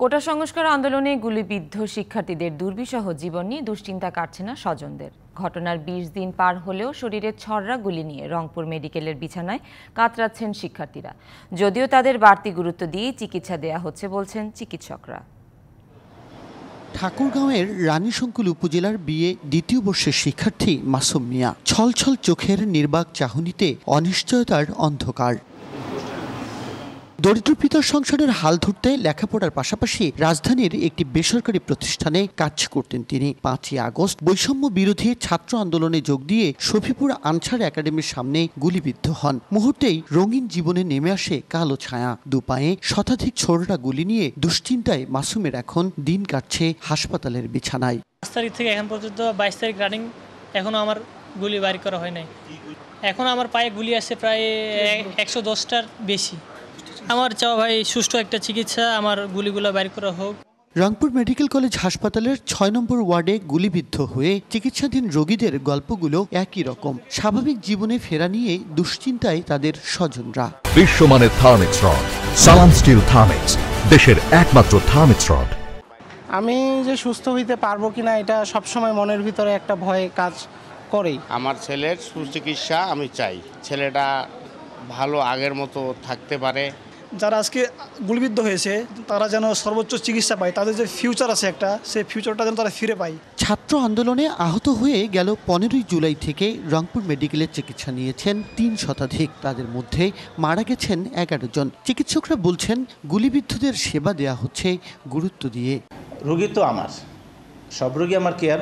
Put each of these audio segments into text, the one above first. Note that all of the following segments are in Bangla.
কোটা সংস্কার আন্দোলনে গুলিবিদ্ধ শিক্ষার্থীদের দুর্বিষহ জীবন নিয়ে দুশ্চিন্তা কাটছে না স্বজনদের। ঘটনার ২০ দিন পার হলেও শরীরে ছররা গুলি নিয়ে রংপুর মেডিকেলের বিছানায় কাতরাচ্ছেন শিক্ষার্থীরা। যদিও তাদের বাড়তি গুরুত্ব দিয়ে চিকিৎসা দেয়া হচ্ছে বলছেন চিকিৎসকরা। ঠাকুরগাঁওয়ের রানীশঙ্কুল উপজেলার বিএ দ্বিতীয় বর্ষের শিক্ষার্থী মাসুম মিয়া। ছলছল চোখের নির্বাক চাহনিতে অনিশ্চয়তার অন্ধকার। দরিদ্র পিতার সংসারের হাল ধরতে লেখাপড়ার পাশাপাশি রাজধানীর একটি বেসরকারি প্রতিষ্ঠানে কাজ করতেন তিনি। ৫ই আগস্ট বৈষম্য বিরোধী ছাত্র আন্দোলনে যোগ দিয়ে শফিপুর আনসার একাডেমির সামনে গুলিবিদ্ধ হন। মুহূর্তেই রঙিন জীবনে নেমে আসে কালো ছায়া। দুপায়ে শতাধিক ছোড়রা গুলি নিয়ে দুশ্চিন্তায় মাসুমের এখন দিন কাটছে হাসপাতালের বিছানায়। ৫ তারিখ থেকে এখন পর্যন্ত ২২ তারিখ রানিং, এখনো আমার গুলি বাড়ি করা হয় নাই। এখন আমার পায়ে গুলি আছে প্রায় ১১০টার বেশি। আমার চাওয়া ভাই সুষ্ঠু একটা চিকিৎসা, আমার গুলিগুলো বাইর করা হোক। রংপুর মেডিকেল কলেজ হাসপাতালের ৬ নম্বর ওয়ার্ডে গুলিবিদ্ধ হয়ে চিকিৎসাধীন রোগীদের গল্পগুলো একই রকম। স্বাভাবিক জীবনে ফেরা নিয়ে দুশ্চিন্তায় তাদের স্বজনরা। বিশ্বমানের থার্মিক্স রড, সালাম স্টিল থার্মিক্স, দেশের একমাত্র থার্মিক্স রড। আমি যে সুস্থ হইতে পারবো কিনা এটা সবসময় মনের ভিতরে একটা ভয় কাজ করেই। আমার ছেলের সুচিকিৎসা আমি চাই, ছেলেটা ভালো আগের মতো থাকতে পারে। যারা আজকে গুলিবিদ্ধ হয়েছে তারা যেন সর্বোচ্চ চিকিৎসা পায়, তাদের যে ফিউচার আছে একটা, সেই ফিউচারটা যেন তারা ফিরে পায়। ছাত্র আন্দোলনে আহত হয়ে গেল ১৫ই জুলাই থেকে রংপুর মেডিকেলের চিকিৎসা নিয়েছেন ৩ শতাধিক। তাদের মধ্যে মারা গেছেন ১১ জন। চিকিৎসকরা বলছেন গুলিবিদ্ধদের সেবা দেয়া হচ্ছে গুরুত্ব দিয়ে। রোগী তো আমার, সব রোগী আমার কেয়ার।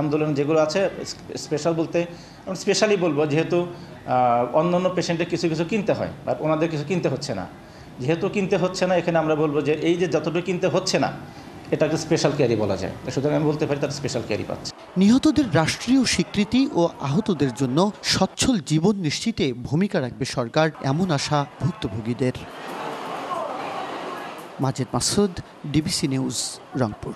আন্দোলন যেগুলো আছে স্পেশাল বলতে স্পেশালি বলবো, যেহেতু অন্যান্য পেশেন্টের কিছু কিছু কিনতে হয়, বাট ওনাদের কিছু কিনতে হচ্ছে না। যেহেতু কিনতে হচ্ছে না, এখানে আমরা বলবো যে এই যে যতটুকু কিনতে হচ্ছে না, এটা একটা স্পেশাল কেয়ারই বলা যায়। সুতরাং আমি বলতে পারি তারা স্পেশাল কেয়ারই পাচ্ছে। নিহতদের রাষ্ট্রীয় স্বীকৃতি ও আহতদের জন্য সচ্ছল জীবন নিশ্চিতে ভূমিকা রাখবে সরকার, এমন আশা ভুক্তভোগীদের। Majed Masud, DBC news, Rangpur.